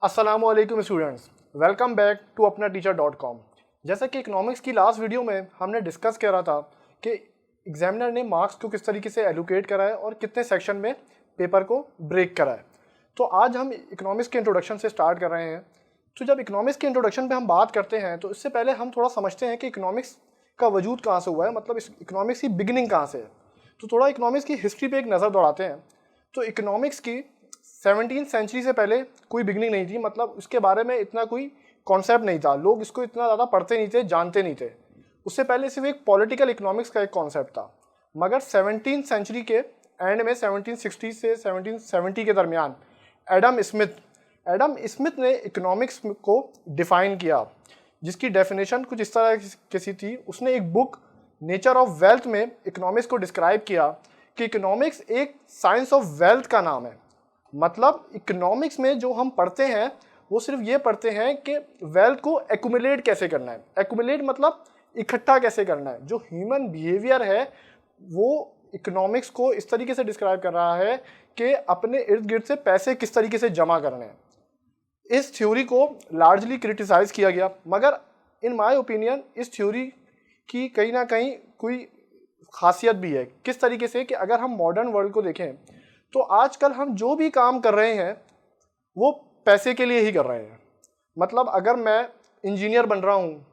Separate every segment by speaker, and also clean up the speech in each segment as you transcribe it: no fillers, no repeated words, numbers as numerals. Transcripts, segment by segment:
Speaker 1: अस्सलामुअलैकुम students, welcome back to अपना टीचर.com। जैसा कि इकोनॉमिक्स की लास्ट वीडियो में हमने डिस्कस करा था कि एग्जामिनर ने मार्क्स को किस तरीके से एलोकेट करा है और कितने सेक्शन में पेपर को ब्रेक करा है। तो आज हम इकोनॉमिक्स के इंट्रोडक्शन से स्टार्ट कर रहे हैं। तो जब इकोनॉमिक्स के इंट्रोडक्शन पे हम बात करते हैं तो इससे पहले हम थोड़ा समझते हैं कि इकोनॉमिक्स का वजूद कहाँ से हुआ है, मतलब इस इकोनॉमिक्स की बिगिनिंग कहाँ से है। तो थोड़ा इकोनॉमिक्स की हिस्ट्री पे एक नज़र दौड़ाते हैं। तो इकोनॉमिक्स की 17वीं सेंचुरी से पहले कोई बिगनिंग नहीं थी, मतलब उसके बारे में इतना कोई कॉन्सेप्ट नहीं था, लोग इसको इतना ज़्यादा पढ़ते नहीं थे, जानते नहीं थे। उससे पहले सिर्फ एक पॉलिटिकल इकोनॉमिक्स का एक कॉन्सेप्ट था। मगर 17वीं सेंचुरी के एंड में 1760 से 1770 के दरमियान एडम स्मिथ ने इकोनॉमिक्स को डिफ़ाइन किया, जिसकी डेफिनेशन कुछ इस तरह की थी। उसने एक बुक नेचर ऑफ वेल्थ में इकोनॉमिक्स को डिस्क्राइब किया कि इकोनॉमिक्स एक साइंस ऑफ वेल्थ का नाम है। मतलब इकोनॉमिक्स में जो हम पढ़ते हैं वो सिर्फ ये पढ़ते हैं कि वेल्थ को एक्यूमुलेट कैसे करना है। एक्यूमुलेट मतलब इकट्ठा कैसे करना है। जो ह्यूमन बिहेवियर है वो इकोनॉमिक्स को इस तरीके से डिस्क्राइब कर रहा है कि अपने इर्द गिर्द से पैसे किस तरीके से जमा करने हैं। इस थ्योरी को लार्जली क्रिटिसाइज किया गया, मगर इन माय ओपिनियन इस थ्योरी की कहीं ना कहीं कोई खासियत भी है। किस तरीके से कि अगर हम मॉडर्न वर्ल्ड को देखें तो आजकल हम जो भी काम कर रहे हैं वो पैसे के लिए ही कर रहे हैं। मतलब अगर मैं इंजीनियर बन रहा हूँ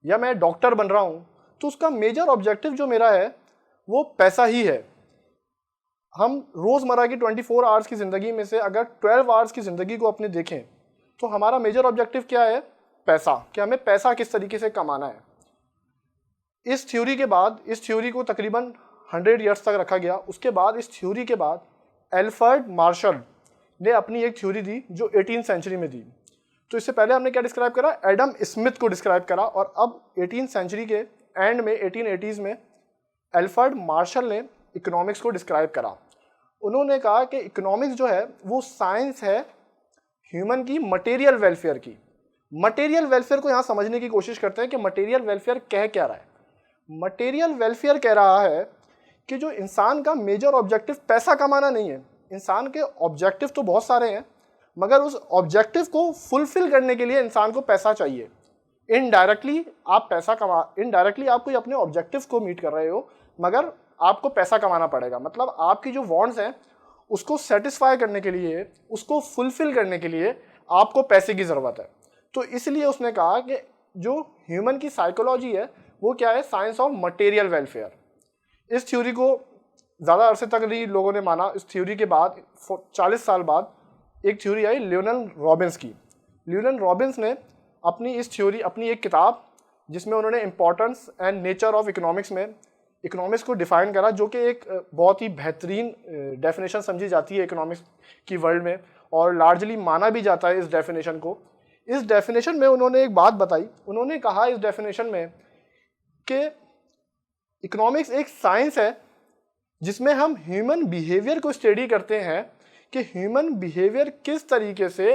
Speaker 1: या मैं डॉक्टर बन रहा हूँ तो उसका मेजर ऑब्जेक्टिव जो मेरा है वो पैसा ही है। हम रोज़मर्रा की 24 आवर्स की ज़िंदगी में से अगर 12 आवर्स की ज़िंदगी को अपने देखें तो हमारा मेजर ऑब्जेक्टिव क्या है? पैसा। कि हमें पैसा किस तरीके से कमाना है। इस थ्योरी के बाद, इस थ्योरी को तकरीबन 100 ईयर्स तक रखा गया। उसके बाद इस थ्योरी के बाद एल्फ्रेड मार्शल ने अपनी एक थ्योरी दी जो 18वीं सेंचुरी में दी। तो इससे पहले हमने क्या डिस्क्राइब करा? एडम स्मिथ को डिस्क्राइब करा। और अब 18वीं सेंचुरी के एंड में 1880s में एल्फ्रेड मार्शल ने इकोनॉमिक्स को डिस्क्राइब करा। उन्होंने कहा कि इकोनॉमिक्स जो है वो साइंस है ह्यूमन की मटेरियल वेलफेयर की। मटेरियल वेलफेयर को यहाँ समझने की कोशिश करते हैं कि मटेरियल वेलफेयर कह क्या रहा है। मटेरियल वेलफेयर कह रहा है कि जो इंसान का मेजर ऑब्जेक्टिव पैसा कमाना नहीं है। इंसान के ऑब्जेक्टिव तो बहुत सारे हैं, मगर उस ऑब्जेक्टिव को फुलफिल करने के लिए इंसान को पैसा चाहिए। इनडायरेक्टली आप कोई अपने ऑब्जेक्टिव को मीट कर रहे हो, मगर आपको पैसा कमाना पड़ेगा। मतलब आपकी जो वांट्स हैं उसको सेटिस्फाई करने के लिए, उसको फुलफिल करने के लिए आपको पैसे की ज़रूरत है। तो इसलिए उसने कहा कि जो ह्यूमन की साइकोलॉजी है वो क्या है? Science of material welfare. इस थ्योरी को ज़्यादा अरसे तक नहीं लोगों ने माना। इस थ्योरी के बाद 40 साल बाद एक थ्योरी आई लियोनेल रॉबिन्स की। लियोनेल रॉबिन्स ने अपनी इस थ्योरी, अपनी एक किताब जिसमें उन्होंने importance and nature of economics में इकोनॉमिक्स को डिफ़ाइन करा, जो कि एक बहुत ही बेहतरीन डेफिनेशन समझी जाती है इकोनॉमिक्स की वर्ल्ड में और लार्जली माना भी जाता है इस डेफिनेशन को। इस डेफिनेशन में उन्होंने एक बात बताई। उन्होंने कहा इस डेफिनेशन में कि इकोनॉमिक्स एक साइंस है जिसमें हम ह्यूमन बिहेवियर को स्टडी करते हैं कि ह्यूमन बिहेवियर किस तरीके से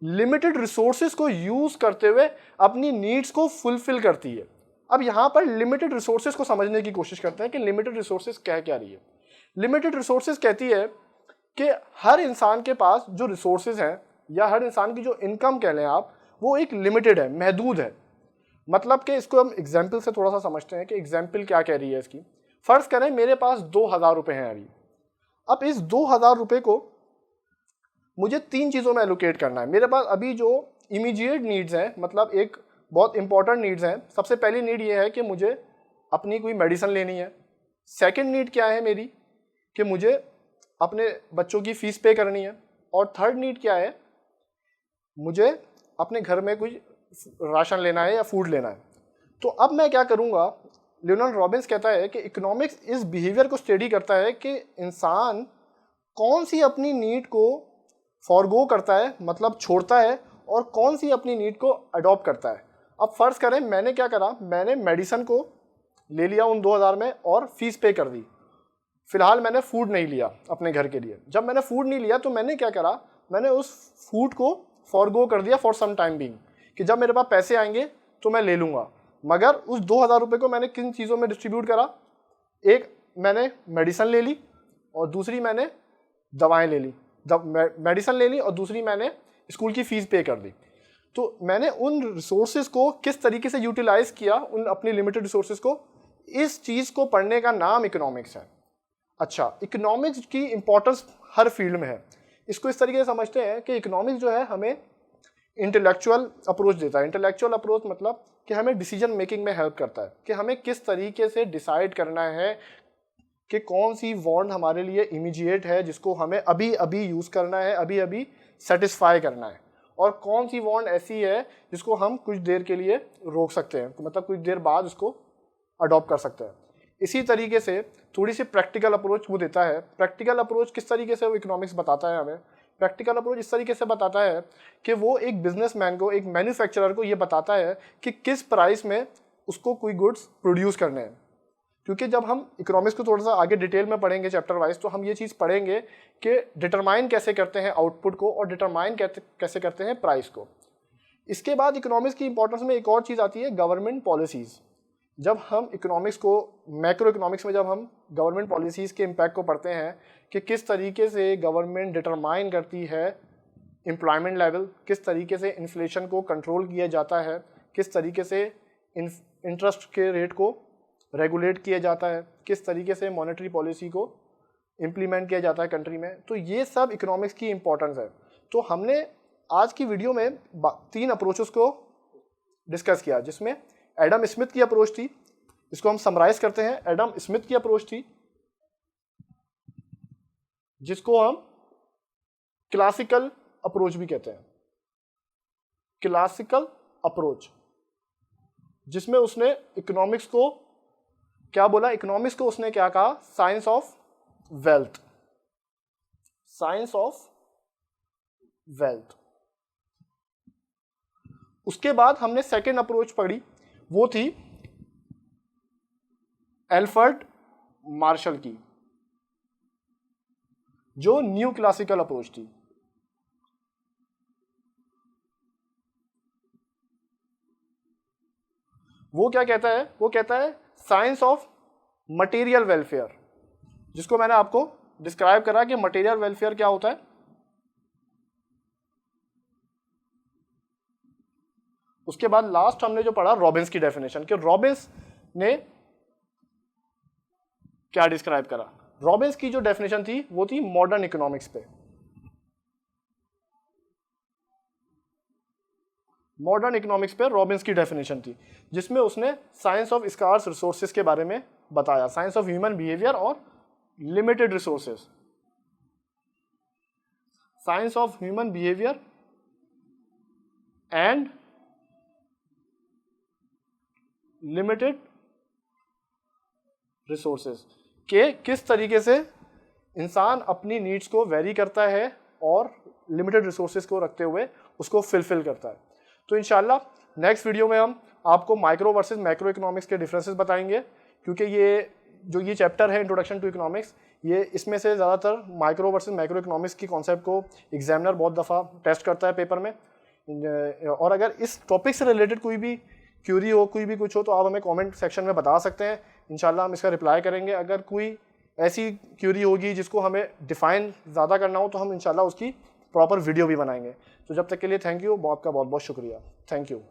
Speaker 1: लिमिटेड रिसोर्सेज को यूज़ करते हुए अपनी नीड्स को फुलफिल करती है। अब यहाँ पर लिमिटेड रिसोर्सेज को समझने की कोशिश करते हैं कि लिमिटेड रिसोर्सेज कह क्या रही है। लिमिटेड रिसोर्सेज कहती है कि हर इंसान के पास जो रिसोर्सेज हैं या हर इंसान की जो इनकम कह लें आप, वो एक लिमिटेड है, महदूद है। मतलब कि इसको हम एग्जाम्पल से थोड़ा सा समझते हैं कि एग्जाम्पल क्या कह रही है इसकी। फ़र्ज़ करें मेरे पास 2000 रुपये हैं अभी। अब इस 2000 रुपये को मुझे 3 चीज़ों में एलोकेट करना है। मेरे पास अभी जो इमीडिएट नीड्स हैं, मतलब एक बहुत इंपॉर्टेंट नीड्स हैं। सबसे पहली नीड ये है कि मुझे अपनी कोई मेडिसिन लेनी है। सेकंड नीड क्या है मेरी? कि मुझे अपने बच्चों की फ़ीस पे करनी है। और थर्ड नीड क्या है? मुझे अपने घर में कुछ राशन लेना है या फूड लेना है। तो अब मैं क्या करूँगा? लियोनेल रॉबिन्स कहता है कि इकोनॉमिक्स इस बिहेवियर को स्टडी करता है कि इंसान कौन सी अपनी नीड को फॉरगो करता है, मतलब छोड़ता है, और कौन सी अपनी नीड को अडॉप्ट करता है। अब फ़र्ज़ करें मैंने क्या करा, मैंने मेडिसिन को ले लिया उन 2000 में और फीस पे कर दी। फ़िलहाल मैंने फ़ूड नहीं लिया अपने घर के लिए। जब मैंने फ़ूड नहीं लिया तो मैंने क्या करा, मैंने उस फूड को फॉरगो कर दिया फॉर सम टाइम बीइंग, कि जब मेरे पास पैसे आएंगे तो मैं ले लूँगा। मगर उस 2000 रुपये को मैंने किन चीज़ों में डिस्ट्रीब्यूट करा? एक मैंने मेडिसिन ले ली और दूसरी मैंने दवाएं ले ली। मेडिसिन ले ली और दूसरी मैंने स्कूल की फ़ीस पे कर दी। तो मैंने उन रिसोर्सेज को किस तरीके से यूटिलाइज़ किया, उन अपनी लिमिटेड रिसोर्सेज को, इस चीज़ को पढ़ने का नाम इकोनॉमिक्स है। अच्छा, इकोनॉमिक्स की इम्पोर्टेंस हर फील्ड में है। इसको इस तरीके से समझते हैं कि इकोनॉमिक्स जो है हमें इंटेलेक्चुअल अप्रोच देता है। इंटेलेक्चुअल अप्रोच मतलब कि हमें डिसीजन मेकिंग में हेल्प करता है कि हमें किस तरीके से डिसाइड करना है कि कौन सी वांट हमारे लिए इमीडिएट है जिसको हमें अभी अभी यूज़ करना है, अभी अभी सेटिस्फाई करना है, और कौन सी वांट ऐसी है जिसको हम कुछ देर के लिए रोक सकते हैं, मतलब कुछ देर बाद उसको अडॉप्ट कर सकते हैं। इसी तरीके से थोड़ी सी प्रैक्टिकल अप्रोच वो देता है। प्रैक्टिकल अप्रोच किस तरीके से वो इकोनॉमिक्स बताता है हमें? प्रैक्टिकल अप्रोच इस तरीके से बताता है कि वो एक बिजनेसमैन को, एक मैन्युफैक्चरर को ये बताता है कि किस प्राइस में उसको कोई गुड्स प्रोड्यूस करने हैं। क्योंकि जब हम इकोनॉमिक्स को थोड़ा सा आगे डिटेल में पढ़ेंगे चैप्टर वाइज, तो हम ये चीज़ पढ़ेंगे कि डिटरमाइन कैसे करते हैं आउटपुट को और डिटरमाइन कैसे करते हैं प्राइस को। इसके बाद इकोनॉमिक्स की इंपॉर्टेंस में एक और चीज़ आती है, गवर्नमेंट पॉलिसीज़। जब हम इकोनॉमिक्स को, मैक्रो इकोनॉमिक्स में जब हम गवर्नमेंट पॉलिसीज़ के इम्पैक्ट को पढ़ते हैं कि किस तरीके से गवर्नमेंट डिटरमाइन करती है एम्प्लॉयमेंट लेवल, किस तरीके से इन्फ्लेशन को कंट्रोल किया जाता है, किस तरीके से इंटरेस्ट के रेट को रेगुलेट किया जाता है, किस तरीके से मॉनेटरी पॉलिसी को इम्प्लीमेंट किया जाता है कंट्री में, तो ये सब इकोनॉमिक्स की इम्पोर्टेंस है। तो हमने आज की वीडियो में 3 अप्रोचेस को डिस्कस किया, जिसमें एडम स्मिथ की अप्रोच थी, इसको हम समराइज करते हैं। एडम स्मिथ की अप्रोच थी जिसको हम क्लासिकल अप्रोच भी कहते हैं। क्लासिकल अप्रोच, जिसमें उसने इकोनॉमिक्स को क्या बोला? इकोनॉमिक्स को उसने क्या कहा? Science of wealth. Science of wealth. उसके बाद हमने सेकेंड अप्रोच पढ़ी, वो थी एल्फ्रेड मार्शल की, जो न्यू क्लासिकल अप्रोच थी। वो क्या कहता है? वो कहता है साइंस ऑफ मटेरियल वेलफेयर, जिसको मैंने आपको डिस्क्राइब करा कि मटेरियल वेलफेयर क्या होता है। उसके बाद लास्ट हमने जो पढ़ा रॉबिन्स की डेफिनेशन, कि रॉबिन्स ने क्या डिस्क्राइब करा। रॉबिन्स की जो डेफिनेशन थी वो थी मॉडर्न इकोनॉमिक्स पे। मॉडर्न इकोनॉमिक्स पे रॉबिन्स की डेफिनेशन थी, जिसमें उसने साइंस ऑफ स्कार्स रिसोर्सेज के बारे में बताया, साइंस ऑफ ह्यूमन बिहेवियर और limited resources, science of human behaviour and limited resources के किस तरीके से इंसान अपनी नीड्स को वेरी करता है और लिमिटेड रिसोर्सेज को रखते हुए उसको फिलफिल करता है। तो इंशाल्लाह नेक्स्ट वीडियो में हम आपको माइक्रो वर्सेस मैक्रो इकोनॉमिक्स के डिफरेंसेस बताएंगे, क्योंकि ये चैप्टर है इंट्रोडक्शन टू इकोनॉमिक्स, ये इसमें से ज़्यादातर माइक्रो वर्सेस मैक्रो इकोनॉमिक्स की कॉन्सेप्ट को एग्जामिनर बहुत दफ़ा टेस्ट करता है पेपर में। और अगर इस टॉपिक से रिलेटेड कोई भी क्यूरी हो, कोई भी कुछ हो, तो आप हमें कमेंट सेक्शन में बता सकते हैं। इंशाल्लाह हम इसका रिप्लाई करेंगे। अगर कोई ऐसी क्यूरी होगी जिसको हमें डिफ़ाइन ज़्यादा करना हो, तो हम इंशाल्लाह उसकी प्रॉपर वीडियो भी बनाएंगे। तो जब तक के लिए थैंक यू, आपका बहुत बहुत शुक्रिया। Thank you.